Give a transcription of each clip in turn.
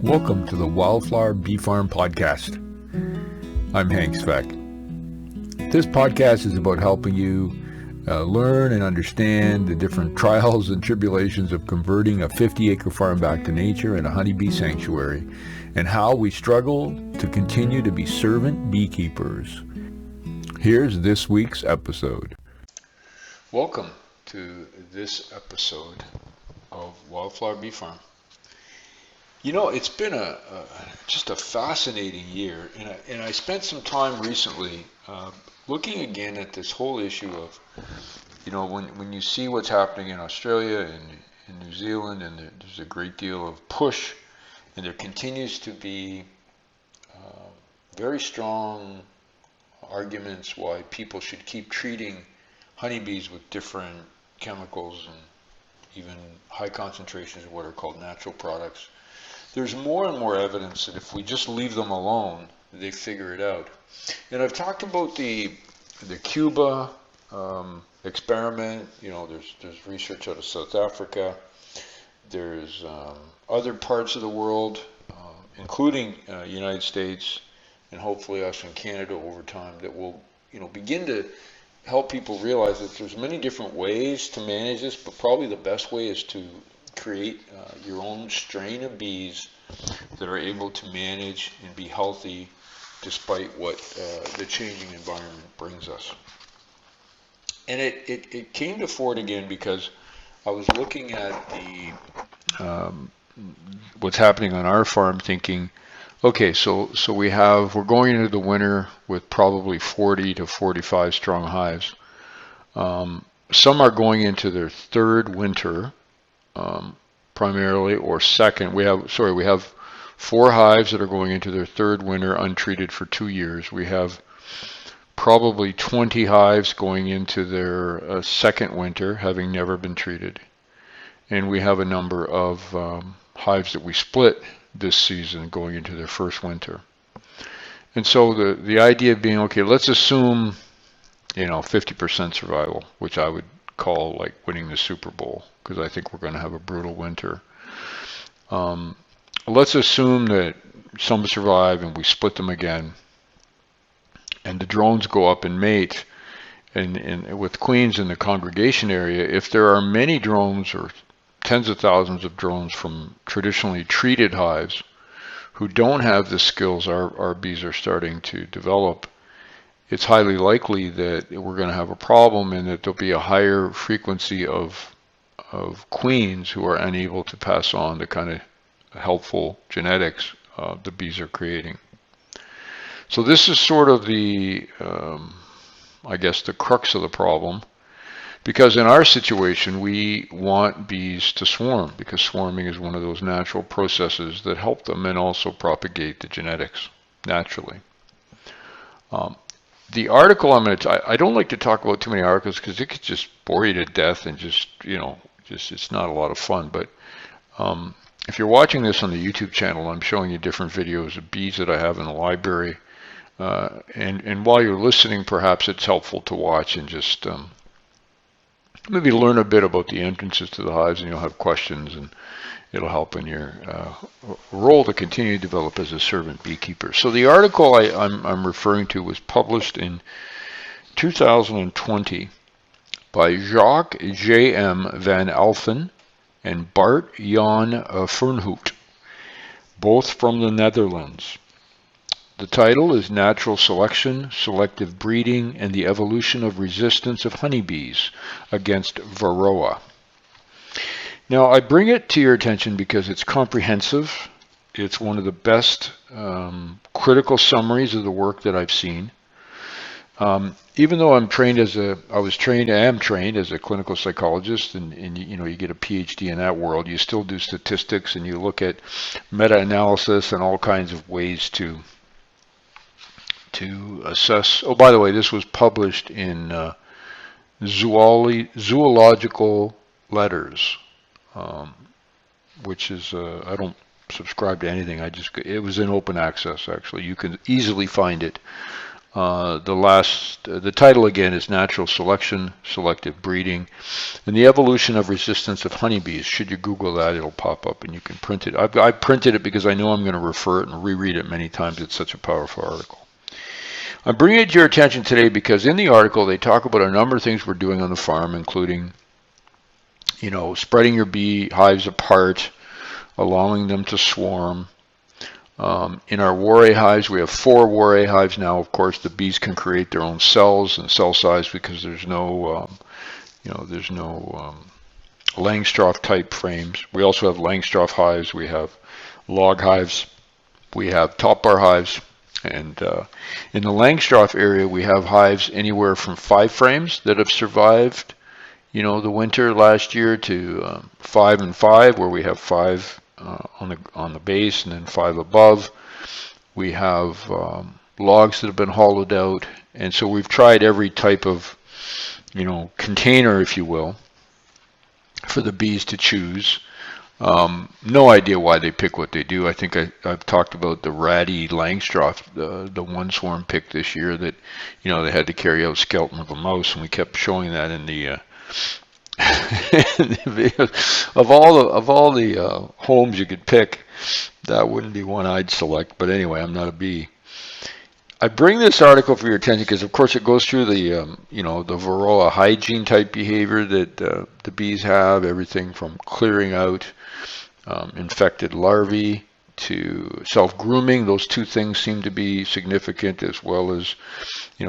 Welcome to the Wildflower Bee Farm Podcast. I'm Hank Sveck. This podcast is about helping you learn and understand the different trials and tribulations of converting a 50-acre farm back to nature and a honeybee sanctuary, and how we struggle to continue to be servant beekeepers. Here's this week's episode. Welcome to this episode of Wildflower Bee Farm. You know, it's been just a fascinating year, and I spent some time recently looking again at this whole issue of, you know, when you see what's happening in Australia and in New Zealand, and there's a great deal of push, and there continues to be very strong arguments why people should keep treating honeybees with different chemicals and even high concentrations of what are called natural products. There's more and more evidence that if we just leave them alone, they figure it out. And I've talked about the Cuba experiment. You know, there's research out of South Africa. There's other parts of the world, including United States, and hopefully us in Canada over time, that will, you know, begin to help people realize that there's many different ways to manage this, but probably the best way is to create your own strain of bees that are able to manage and be healthy despite what the changing environment brings us. And it came to fore again because I was looking at the what's happening on our farm, thinking, okay, so we're going into the winter with probably 40 to 45 strong hives. Some are going into their third winter, primarily, or second. We have 4 hives that are going into their third winter untreated for 2 years. We have probably 20 hives going into their second winter, having never been treated. And we have a number of hives that we split this season going into their first winter. And so the idea being, okay, let's assume, 50% survival, which I would call like winning the Super Bowl, because I think we're going to have a brutal winter. Let's assume that some survive and we split them again, and the drones go up and mate. And with queens in the congregation area, if there are many drones or tens of thousands of drones from traditionally treated hives who don't have the skills our bees are starting to develop, it's highly likely that we're going to have a problem, and that there'll be a higher frequency of queens who are unable to pass on the kind of helpful genetics the bees are creating. So this is sort of the, the crux of the problem, because in our situation we want bees to swarm, because swarming is one of those natural processes that help them and also propagate the genetics naturally. The article I don't like to talk about too many articles because it could just bore you to death and just it's not a lot of fun. But if you're watching this on the YouTube channel, I'm showing you different videos of bees that I have in the library. And while you're listening, perhaps it's helpful to watch and just maybe learn a bit about the entrances to the hives, and you'll have questions, and it'll help in your role to continue to develop as a servant beekeeper. So the article I'm referring to was published in 2020 by Jacques J.M. van Alphen and Bart Jan Fernhout, both from the Netherlands. The title is Natural Selection, Selective Breeding, and the Evolution of Resistance of Honeybees Against Varroa. Now, I bring it to your attention because it's comprehensive. It's one of the best critical summaries of the work that I've seen. Even though I am trained as a clinical psychologist, and you get a PhD in that world, you still do statistics, and you look at meta-analysis and all kinds of ways to assess. Oh, by the way, this was published in Zoological Letters, which is I don't subscribe to anything. It was in open access, actually. You can easily find it The title again is Natural Selection, Selective Breeding, and the Evolution of Resistance of Honeybees. Should you Google that, it'll pop up and you can print it. I printed it because I know I'm going to refer it and reread it many times. It's such a powerful article. I'm bringing it to your attention today because in the article they talk about a number of things we're doing on the farm, including, spreading your bee hives apart, allowing them to swarm. In our Warre hives, we have 4 Warre hives now. Of course, the bees can create their own cells and cell size because there's no, Langstroth type frames. We also have Langstroth hives. We have log hives. We have top bar hives. And in the Langstroth area, we have hives anywhere from 5 frames that have survived, the winter last year, to 5 and 5, where we have 5 on the base and then 5 above. We have logs that have been hollowed out, and so we've tried every type of container, if you will, for the bees to choose. No idea why they pick what they do. I think I've talked about the ratty Langstroth, the one swarm pick this year that they had to carry out skeleton of a mouse, and we kept showing that in the of all the homes you could pick, that wouldn't be one I'd select. But anyway, I'm not a bee. I bring this article for your attention because, of course, it goes through the the Varroa hygiene type behavior that the bees have, everything from clearing out infected larvae to self-grooming. Those 2 things seem to be significant, as well as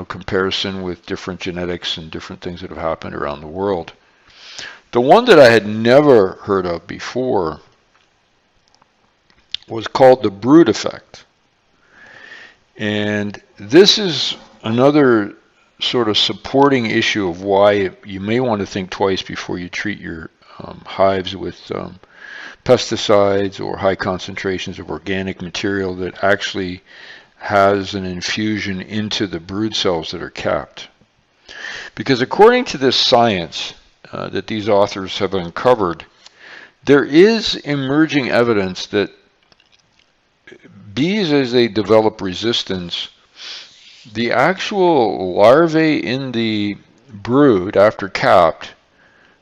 comparison with different genetics and different things that have happened around the world. The one that I had never heard of before was called the brood effect. And this is another sort of supporting issue of why you may want to think twice before you treat your hives with pesticides or high concentrations of organic material that actually has an infusion into the brood cells that are capped. Because according to this science that these authors have uncovered, there is emerging evidence that bees, as they develop resistance, the actual larvae in the brood after capped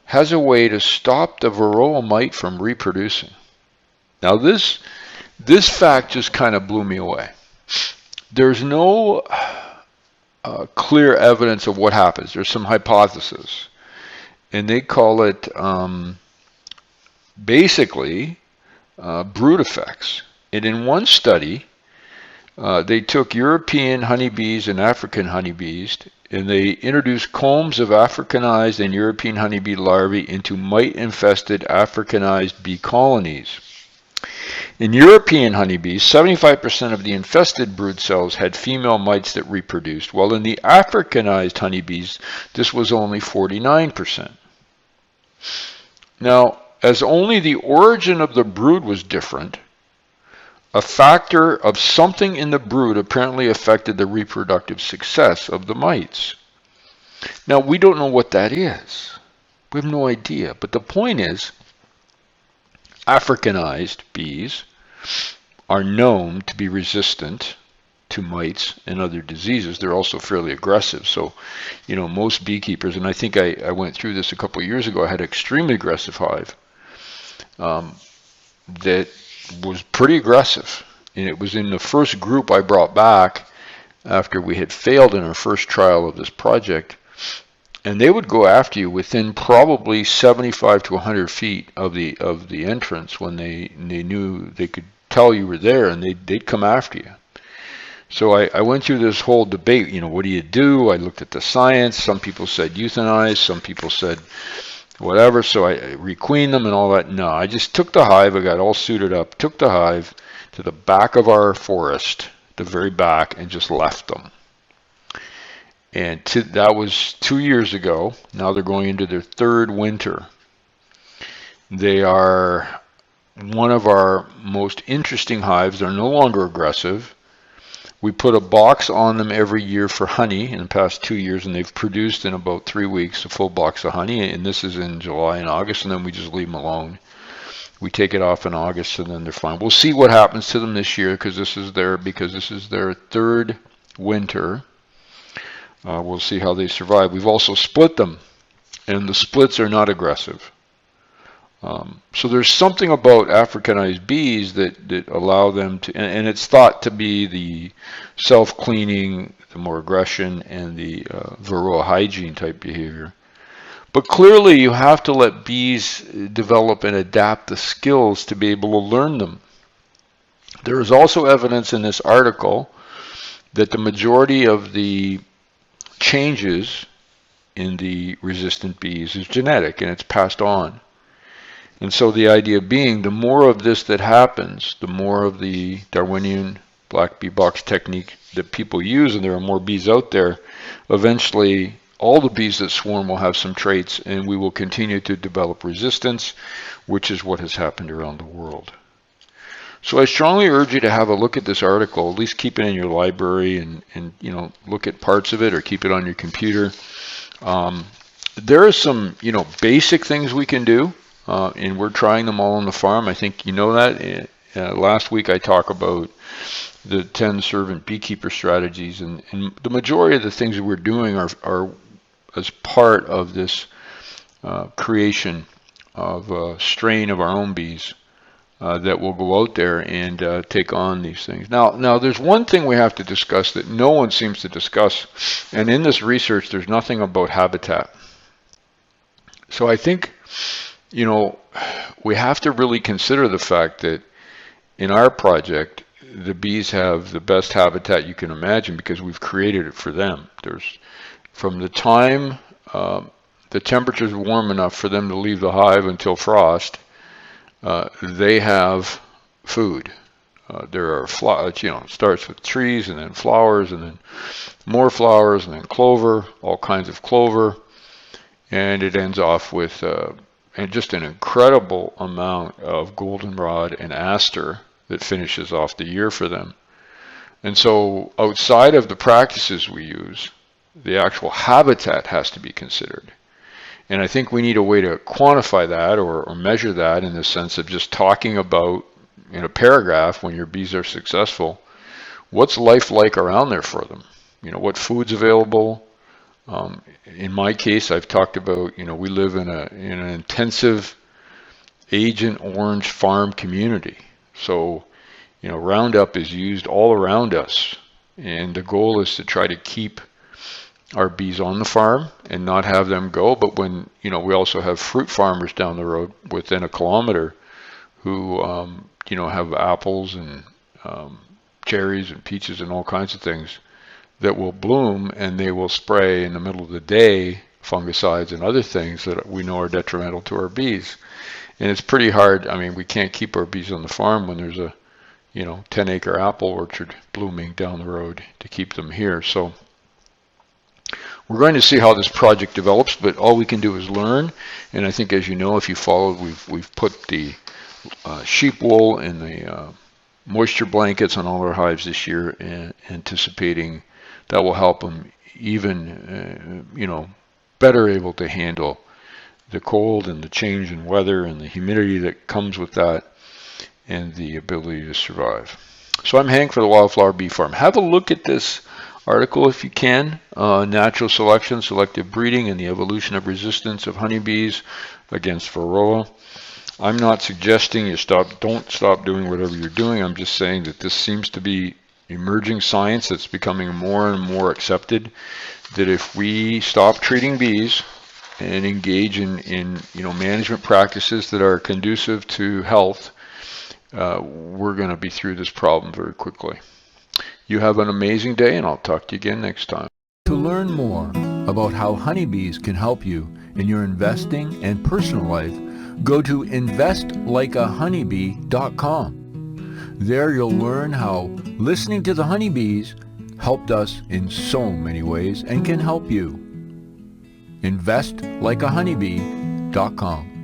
has a way to stop the Varroa mite from reproducing. Now this fact just kind of blew me away. There's no clear evidence of what happens. There's some hypotheses, and they call it basically brood effects. And in one study, they took European honeybees and African honeybees, and they introduced combs of Africanized and European honeybee larvae into mite-infested Africanized bee colonies. In European honeybees, 75% of the infested brood cells had female mites that reproduced, while in the Africanized honeybees, this was only 49%. Now, as only the origin of the brood was different, a factor of something in the brood apparently affected the reproductive success of the mites. Now, we don't know what that is. We have no idea. But the point is, Africanized bees are known to be resistant to mites and other diseases. They're also fairly aggressive. So, most beekeepers, and I think I went through this a couple of years ago, I had an extremely aggressive hive that was pretty aggressive. And it was in the first group I brought back after we had failed in our first trial of this project. And they would go after you within probably 75 to 100 feet of the entrance when they knew they could tell you were there, and they'd come after you. So I went through this whole debate, what do you do? I looked at the science. Some people said euthanize, some people said whatever, so I requeened them and all that. No, I just took the hive, I got all suited up, took the hive to the back of our forest, the very back, and just left them. And that was 2 years ago. Now they're going into their 3rd winter. They are one of our most interesting hives. They're no longer aggressive. We put a box on them every year for honey in the past 2 years, and they've produced in about 3 weeks a full box of honey, and this is in July and August, and then we just leave them alone. We take it off in August, and then they're fine. We'll see what happens to them this year because this is their 3rd winter. We'll see how they survive. We've also split them, and the splits are not aggressive. So there's something about Africanized bees that allow them to, and it's thought to be the self-cleaning, the more aggression, and the varroa hygiene type behavior. But clearly you have to let bees develop and adapt the skills to be able to learn them. There is also evidence in this article that the majority of the changes in the resistant bees is genetic and it's passed on. And so the idea being, the more of this that happens, the more of the Darwinian black bee box technique that people use, and there are more bees out there, eventually all the bees that swarm will have some traits, and we will continue to develop resistance, which is what has happened around the world. So I strongly urge you to have a look at this article, at least keep it in your library and look at parts of it or keep it on your computer. There are some basic things we can do. And we're trying them all on the farm. I think you know that. Last week I talked about the 10 servant beekeeper strategies, and the majority of the things that we're doing are as part of this creation of a strain of our own bees that will go out there and take on these things. Now there's one thing we have to discuss that no one seems to discuss, and in this research there's nothing about habitat. So I think we have to really consider the fact that in our project, the bees have the best habitat you can imagine because we've created it for them. From the time the temperature is warm enough for them to leave the hive until frost, they have food. There are flowers, it starts with trees and then flowers and then more flowers and then clover, all kinds of clover, and it ends off with and just an incredible amount of goldenrod and aster that finishes off the year for them. And so outside of the practices we use, the actual habitat has to be considered. And I think we need a way to quantify that or measure that in the sense of just talking about in a paragraph when your bees are successful, what's life like around there for them? What food's available? In my case, I've talked about, we live in an intensive Agent Orange farm community. So, Roundup is used all around us. And the goal is to try to keep our bees on the farm and not have them go. But when, we also have fruit farmers down the road within a kilometer who, have apples and cherries and peaches and all kinds of things that will bloom, and they will spray in the middle of the day fungicides and other things that we know are detrimental to our bees. And it's pretty hard. I mean, we can't keep our bees on the farm when there's a 10-acre apple orchard blooming down the road to keep them here. So we're going to see how this project develops, but all we can do is learn. And I think, as you know, if you followed, we've put the sheep wool and the moisture blankets on all our hives this year, and anticipating that will help them even, better able to handle the cold and the change in weather and the humidity that comes with that and the ability to survive. So I'm Hank for the Wildflower Bee Farm. Have a look at this article if you can, Natural Selection, Selective Breeding, and the Evolution of Resistance of Honeybees against Varroa. I'm not suggesting you don't stop doing whatever you're doing. I'm just saying that this seems to be emerging science that's becoming more and more accepted, that if we stop treating bees and engage in management practices that are conducive to health, we're going to be through this problem very quickly. You have an amazing day, and I'll talk to you again next time. To learn more about how honeybees can help you in your investing and personal life, go to investlikeahoneybee.com. There you'll learn how listening to the honeybees helped us in so many ways and can help you. investlikeahoneybee.com.